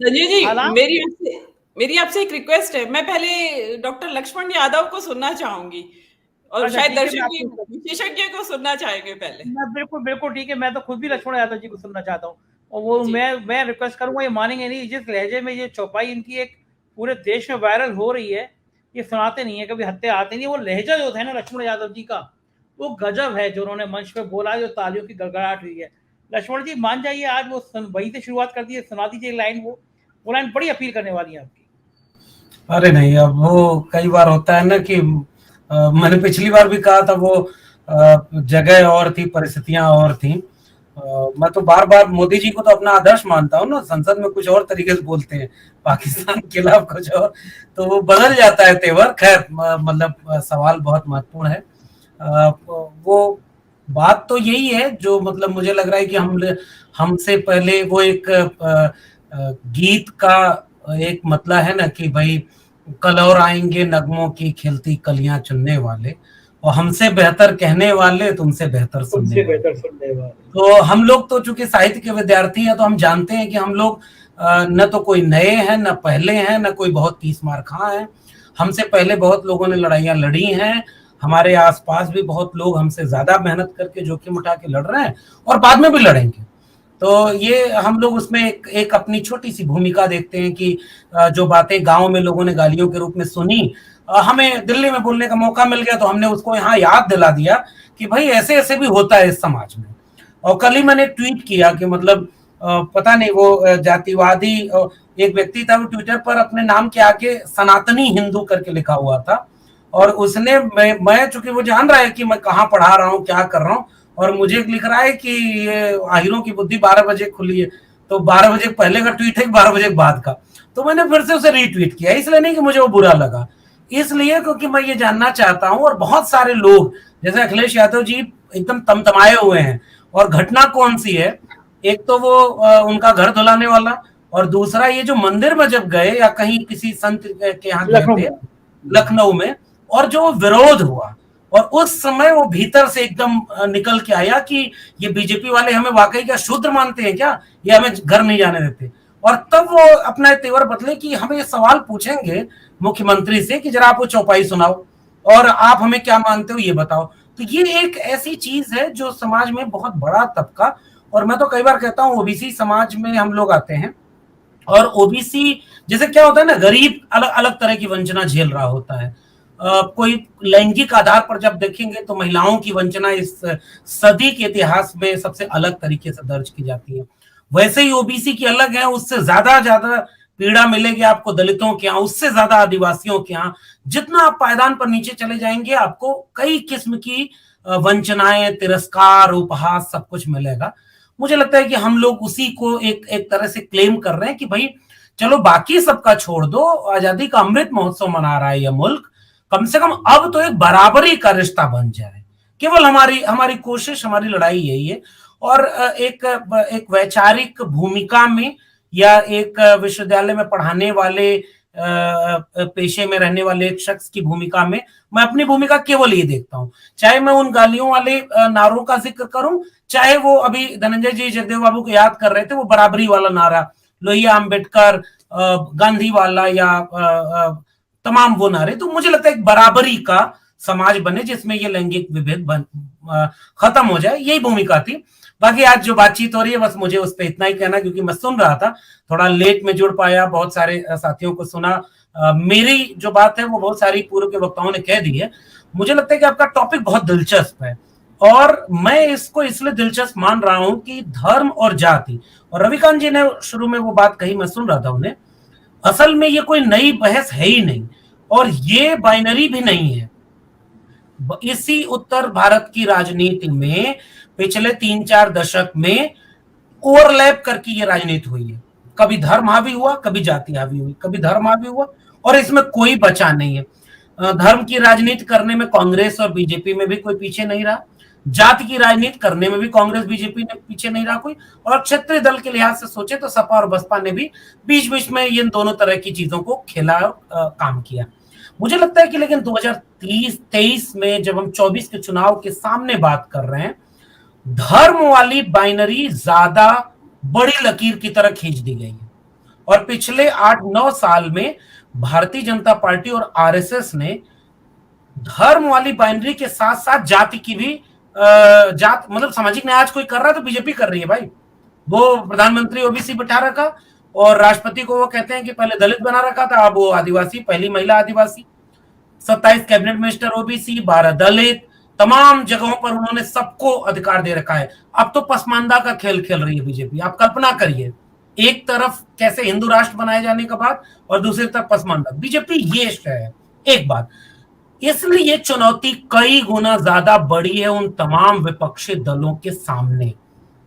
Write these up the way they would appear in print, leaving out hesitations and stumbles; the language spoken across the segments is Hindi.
संजय जी, हालांकि मेरी आपसे एक रिक्वेस्ट है। मैं पहले डॉक्टर लक्ष्मण यादव को सुनना चाहूंगी और अच्छा शायद ठीक है, मैं दर्शक भी आपको विशेषज्ञ को सुनना चाहेंगे पहले। मैं बिल्कुल बिल्कुल ठीक है, मैं तो खुद भी लक्ष्मण यादव जी को सुनना चाहता हूँ। और वो जी मैं रिक्वेस्ट करूंगा, ये मानेंगे नहीं, जिस लहजे में ये चौपाई इनकी एक पूरे देश में वायरल हो रही है, ये सुनाते नहीं है, कभी हत्ते आते नहीं। वो लहजा जो था ना लक्ष्मण यादव जी का, वो गजब है जो उन्होंने मंच पे बोला, जो तालियों की गड़गड़ाहट हुई है। लक्ष्मण जी मान जाइए, आज वो वहीं से शुरुआत कर दी, सुना दीजिए लाइन। वो लाइन बड़ी अपील करने वाली है आपकी। अरे नहीं, अब वो कई बार होता है ना कि मैंने पिछली बार भी कहा था, वो जगह और थी, परिस्थितियां और थी। मैं तो बार बार मोदी जी को तो अपना आदर्श मानता हूँ ना, संसद में कुछ और तरीके से बोलते हैं, पाकिस्तान के खिलाफ कुछ और, तो वो बदल जाता है तेवर। खैर, मतलब सवाल बहुत महत्वपूर्ण है। वो बात तो यही है जो मतलब मुझे लग रहा है कि हमसे पहले वो एक गीत का एक मतलब है ना कि भाई, कल और आएंगे नगमों की खिलती कलियां चुनने वाले, और हमसे बेहतर कहने वाले, तुमसे बेहतर सुनने वाले। तो हम लोग तो चूंकि साहित्य के विद्यार्थी हैं, तो हम जानते हैं कि हम लोग न तो कोई नए हैं, न पहले हैं, न कोई बहुत तीस मार खा है। हमसे पहले बहुत लोगों ने लड़ाइयां लड़ी हैं। हमारे आसपास भी बहुत लोग हमसे ज्यादा मेहनत करके जोखिम उठा के लड़ रहे हैं, और बाद में भी लड़ेंगे। तो ये हम लोग उसमें एक अपनी छोटी सी भूमिका देखते हैं कि जो बातें गांव में लोगों ने गालियों के रूप में सुनी, हमें दिल्ली में बोलने का मौका मिल गया, तो हमने उसको यहाँ याद दिला दिया कि भाई ऐसे ऐसे भी होता है इस समाज में। और कल ही मैंने ट्वीट किया कि मतलब पता नहीं, वो जातिवादी एक व्यक्ति था, वो ट्विटर पर अपने नाम के आगे सनातनी हिंदू करके लिखा हुआ था, और उसने मैं चूंकि वो जान रहा है कि मैं कहाँ पढ़ा रहा हूँ, क्या कर रहा हूँ, और मुझे लिख रहा है कि ये आहिरों की बुद्धि 12 बजे खुली है। तो 12 बजे पहले का ट्वीट है, 12 बजे बाद का। तो मैंने फिर से उसे रीट्वीट किया, इसलिए नहीं कि मुझे वो बुरा लगा, इसलिए क्योंकि मैं ये जानना चाहता हूं। और बहुत सारे लोग जैसे अखिलेश यादव जी एकदम तमतमाए हुए हैं। और घटना कौन सी है, एक तो वो उनका घर धुलाने वाला, और दूसरा ये जो मंदिर में जब गए या कहीं किसी संत के यहाँ गए थे लखनऊ में, और जो विरोध हुआ, और उस समय वो भीतर से एकदम निकल के आया कि ये बीजेपी वाले हमें वाकई क्या शूद्र मानते हैं क्या, ये हमें घर नहीं जाने देते। और तब वो अपना तेवर बदले कि हमें ये सवाल पूछेंगे मुख्यमंत्री से कि जरा आप वो चौपाई सुनाओ, और आप हमें क्या मानते हो ये बताओ। तो ये एक ऐसी चीज है जो समाज में बहुत बड़ा तबका, और मैं तो कई बार कहता हूँ ओबीसी समाज में हम लोग आते हैं, और ओबीसी जैसे क्या होता है ना, गरीब अलग अलग तरह की वंचना झेल रहा होता है। कोई लैंगिक आधार पर जब देखेंगे तो महिलाओं की वंचना इस सदी के इतिहास में सबसे अलग तरीके से दर्ज की जाती है। वैसे ही ओबीसी की अलग है, उससे ज्यादा ज्यादा पीड़ा मिलेगी आपको दलितों के यहाँ, उससे ज्यादा आदिवासियों के यहाँ। जितना आप पायदान पर नीचे चले जाएंगे, आपको कई किस्म की वंचनाएं, तिरस्कार, उपहास, सब कुछ मिलेगा। मुझे लगता है कि हम लोग उसी को एक एक तरह से क्लेम कर रहे हैं कि भाई चलो बाकी सबका छोड़ दो, आजादी का अमृत महोत्सव मना रहा है यह मुल्क, कम से कम अब तो एक बराबरी का रिश्ता बन जाए। केवल हमारी हमारी कोशिश, हमारी लड़ाई यही है। और एक वैचारिक भूमिका में, या एक विश्वविद्यालय में पढ़ाने वाले पेशे में रहने वाले एक शख्स की भूमिका में, मैं अपनी भूमिका केवल ये देखता हूं। चाहे मैं उन गालियों वाले नारों का जिक्र करूं, चाहे वो अभी धनंजय जी जगदेव बाबू को याद कर रहे थे, वो बराबरी वाला नारा, लोहिया अम्बेडकर, गांधी वाला, या तमाम वो नारे। तो मुझे लगता है एक बराबरी का समाज बने जिसमें ये लैंगिक विभेद खत्म हो जाए, यही भूमिका थी। बाकी आज जो बातचीत हो रही है, बस मुझे उस पर इतना ही कहना, क्योंकि मैं सुन रहा था, थोड़ा लेट में जुड़ पाया, बहुत सारे साथियों को सुना। मेरी जो बात है वो बहुत सारी पूर्व के वक्ताओं ने कह दी है। मुझे लगता है कि आपका टॉपिक बहुत दिलचस्प है, और मैं इसको इसलिए दिलचस्प मान रहा हूं कि धर्म और जाति, और रविकांत जी ने शुरू में वो बात कही, मैं सुन रहा था उन्हें, असल में ये कोई नई बहस है ही नहीं, और ये बाइनरी भी नहीं है। इसी उत्तर भारत की राजनीति में पिछले 3-4 दशक में ओवरलैप करके ये राजनीति हुई है। कभी धर्म हावी हुआ, कभी जाति हावी हुई, कभी धर्म हावी हुआ, और इसमें कोई बचा नहीं है। धर्म की राजनीति करने में कांग्रेस और बीजेपी में भी कोई पीछे नहीं रहा, जाति की राजनीति करने में भी कांग्रेस बीजेपी ने पीछे नहीं रहा कोई, और क्षेत्रीय दल के लिहाज से सोचे तो सपा और बसपा ने भी बीच बीच में इन दोनों तरह की चीजों को खेला, काम किया। मुझे लगता है कि लेकिन 2023 में जब हम 24 के चुनाव के सामने बात कर रहे हैं, धर्म वाली बाइनरी ज्यादा बड़ी लकीर की तरह खींच दी गई है। और पिछले 8-9 साल में भारतीय जनता पार्टी और आरएसएस ने धर्म वाली बाइनरी के साथ साथ जाति की भी जात मतलब सामाजिक न्याय आज कोई कर रहा है तो बीजेपी कर रही है भाई। वो प्रधानमंत्री ओबीसी बिठा रखा और राष्ट्रपति को वो कहते हैं कि पहले दलित बना रखा था, अब वो आदिवासी, पहली महिला आदिवासी, 27 कैबिनेट मिनिस्टर ओबीसी, 12 दलित, तमाम जगहों पर उन्होंने सबको अधिकार दे रखा है। अब तो पसमानदा का खेल खेल रही है बीजेपी। आप कल्पना करिए, एक तरफ कैसे हिंदू राष्ट्र बनाए जाने का बात और दूसरी तरफ पसमानदा। बीजेपी ये है एक बात। इसलिए चुनौती कई गुना ज्यादा बड़ी है उन तमाम विपक्षी दलों के सामने।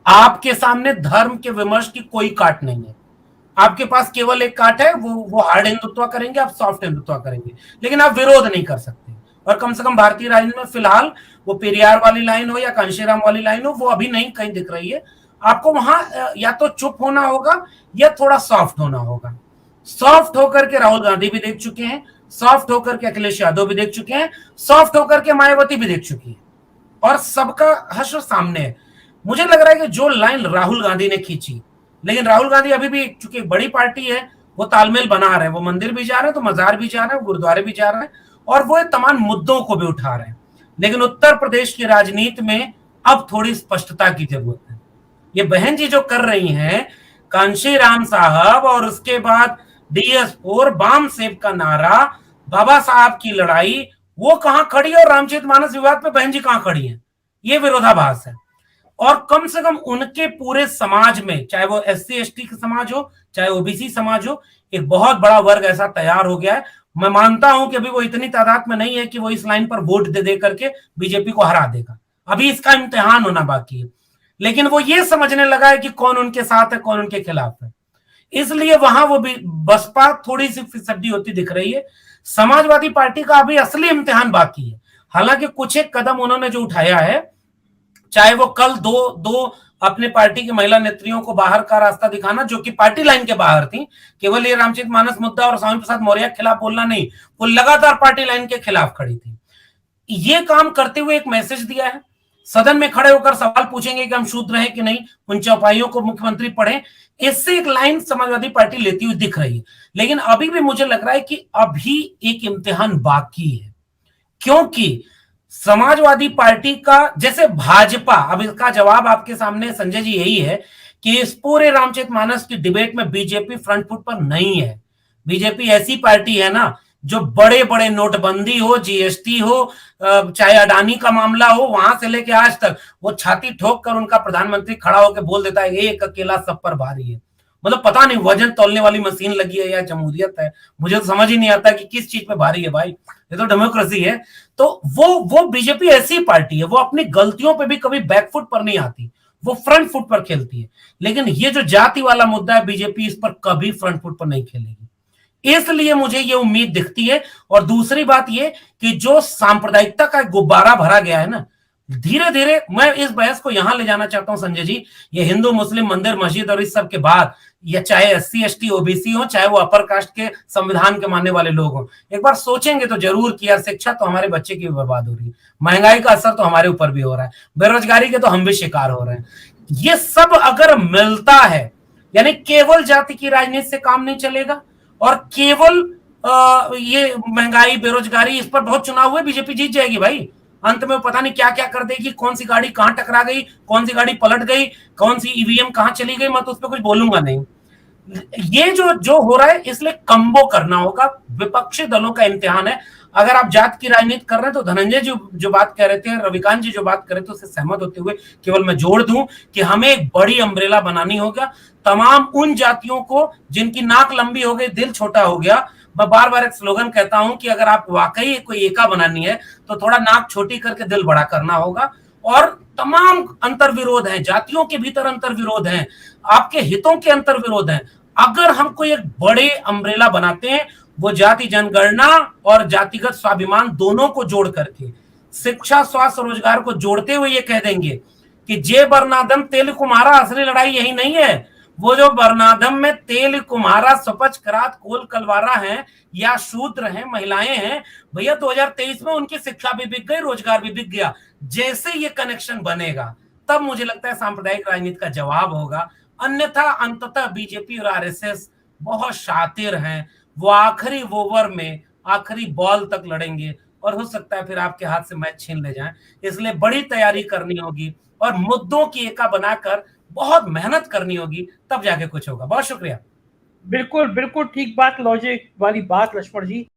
आपके सामने धर्म के विमर्श की कोई काट नहीं है। आपके पास केवल एक काट है, वो हार्ड हिंदुत्व करेंगे, आप सॉफ्ट हिंदुत्व करेंगे, लेकिन आप विरोध नहीं कर सकते। और कम से कम भारतीय राजनीति में फिलहाल वो पेरियार वाली लाइन हो या कांशीराम वाली लाइन हो, वो अभी नहीं कहीं दिख रही है। आपको वहां या तो चुप होना होगा या थोड़ा सॉफ्ट होना होगा। सॉफ्ट होकर के राहुल गांधी भी देख चुके हैं, सॉफ्ट होकर के अखिलेश यादव भी देख चुके हैं, सॉफ्ट होकर के मायावती भी देख चुकी है, और सबका हश्र सामने है। मुझे लग रहा है कि जो लाइन राहुल गांधी ने खींची, लेकिन राहुल गांधी अभी भी चूंकि बड़ी पार्टी है, वो तालमेल बना रहे हैं, वो मंदिर भी जा रहे हैं तो मजार भी जा रहे हैं, गुरुद्वारे भी जा रहे हैं, और वो तमाम मुद्दों को भी उठा रहे हैं। लेकिन उत्तर प्रदेश की राजनीति में अब थोड़ी स्पष्टता की जरूरत है। ये बहन जी जो कर रही हैं, कांशीराम साहब और उसके बाद DS4 बाम सेब का नारा, बाबा साहब की लड़ाई, वो कहां खड़ी है और रामचरितमानस विवाद पे बहन जी कहां खड़ी है? ये विरोधाभास है। और कम से कम उनके पूरे समाज में, चाहे वो SC/ST का समाज हो, चाहे ओबीसी समाज हो, एक बहुत बड़ा वर्ग ऐसा तैयार हो गया है। मैं मानता हूं कि अभी वो इतनी तादाद में नहीं है कि वो इस लाइन पर वोट दे दे करके बीजेपी को हरा देगा। अभी इसका इम्तिहान होना बाकी है, लेकिन वो ये समझने लगा है कि कौन उनके साथ है, कौन उनके खिलाफ है। इसलिए वहां वो भी बसपा थोड़ी सी फिसड्डी होती दिख रही है। समाजवादी पार्टी का अभी असली इम्तिहान बाकी है। हालांकि कुछ एक कदम उन्होंने जो उठाया है, चाहे वो कल दो अपने पार्टी की महिला नेत्रियों को बाहर का रास्ता दिखाना, जो कि पार्टी लाइन के बाहर थी, केवल ये रामचरितमानस मुद्दा और स्वामी प्रसाद मौर्य के खिलाफ बोलना नहीं, वो लगातार पार्टी लाइन के खिलाफ खड़ी थी। ये काम करते हुए एक मैसेज दिया है, सदन में खड़े होकर सवाल पूछेंगे कि हम शूद्र हैं कि नहीं, उन चौपाइयों को मुख्यमंत्री पढ़े। इससे एक लाइन समाजवादी पार्टी लेती हुई दिख रही है। लेकिन अभी भी मुझे लग रहा है कि अभी एक इम्तिहान बाकी है, क्योंकि समाजवादी पार्टी का, जैसे भाजपा, अब इसका जवाब आपके सामने संजय जी यही है कि इस पूरे रामचरितमानस की डिबेट में बीजेपी फ्रंट फुट पर नहीं है। बीजेपी ऐसी पार्टी है ना, जो बड़े बड़े नोटबंदी हो, GST हो, चाहे अडानी का मामला हो, वहां से लेके आज तक वो छाती ठोक कर उनका प्रधानमंत्री खड़ा होकर बोल देता है एक अकेला सब पर भारी है। मतलब पता नहीं वजन तौलने वाली मशीन लगी है या जमहूरियत है, मुझे तो समझ ही नहीं आता कि किस चीज पे भारी है भाई। ये तो डेमोक्रेसी है। तो वो बीजेपी ऐसी पार्टी है, वो अपनी गलतियों पे भी कभी बैकफुट पर नहीं आती, वो फ्रंट फुट पर खेलती है। लेकिन ये जो जाति वाला मुद्दा है, बीजेपी इस पर कभी फ्रंट फुट पर नहीं खेलेगी। इसलिए मुझे ये उम्मीद दिखती है। और दूसरी बात ये कि जो सांप्रदायिकता का गुब्बारा भरा गया है ना, धीरे धीरे, मैं इस बहस को यहां ले जाना चाहता हूं संजय जी, ये हिंदू मुस्लिम मंदिर मस्जिद और इस सब के बाद, या चाहे SC/ST OBC हो, चाहे वो अपर कास्ट के संविधान के मानने वाले लोग हो, एक बार सोचेंगे तो जरूर कि यार शिक्षा तो हमारे बच्चे की भी बर्बाद हो रही है, महंगाई का असर तो हमारे ऊपर भी हो रहा है, बेरोजगारी के तो हम भी शिकार हो रहे हैं। ये सब अगर मिलता है, यानी केवल जाति की राजनीति से काम नहीं चलेगा, और केवल ये महंगाई बेरोजगारी इस पर बहुत चुनाव हुए, बीजेपी जीत जाएगी भाई। अंत में पता नहीं क्या क्या कर देगी, कौन सी गाड़ी कहां टकरा गई, कौन सी गाड़ी पलट गई, कौन सी EVM कहां चली गई, मैं तो उस पर कुछ बोलूंगा नहीं। ये जो हो रहा है, इसलिए कंबो करना होगा। विपक्षी दलों का इम्तिहान है। अगर आप जात की राजनीति कर रहे हैं तो धनंजय जो बात कह रहे थे, रविकांत जी जो बात कर रहे थे, उससे सहमत होते हुए केवल मैं जोड़ दूं कि हमें एक बड़ी अम्ब्रेला बनानी होगा तमाम उन जातियों को जिनकी नाक लंबी हो गई, दिल छोटा हो गया। मैं बार बार एक स्लोगन कहता हूं कि अगर आप वाकई कोई एका बनानी है तो थोड़ा नाक छोटी करके दिल बड़ा करना होगा। और तमाम अंतर विरोध हैं, जातियों के भीतर अंतर विरोध हैं, आपके हितों के अंतर विरोध हैं। अगर हम कोई एक बड़े अम्ब्रेला बनाते हैं, वो जाति जनगणना और जातिगत स्वाभिमान दोनों को जोड़ करके, शिक्षा स्वास्थ्य रोजगार को जोड़ते हुए ये कह देंगे कि जे बरनादम तेल कुम्हारा, असली लड़ाई यही नहीं है। वो जो बरनादम में तेल कुम्हारा, सपच करात कोल कलवारा है या शूद्र हैं, महिलाएं हैं, भैया 2023 में उनकी शिक्षा भी बिक गई, रोजगार भी बिक गया। जैसे ये कनेक्शन बनेगा, तब मुझे लगता है सांप्रदायिक राजनीति का जवाब होगा। अन्यथा अंततः बीजेपी और RSS बहुत शातिर हैं, वो आखिरी ओवर में आखिरी बॉल तक लड़ेंगे और हो सकता है फिर आपके हाथ से मैच छीन ले जाएं। इसलिए बड़ी तैयारी करनी होगी और मुद्दों की एका बनाकर बहुत मेहनत करनी होगी, तब जाके कुछ होगा। बहुत शुक्रिया। बिल्कुल बिल्कुल ठीक बात, लॉजिक वाली बात लक्ष्मण जी।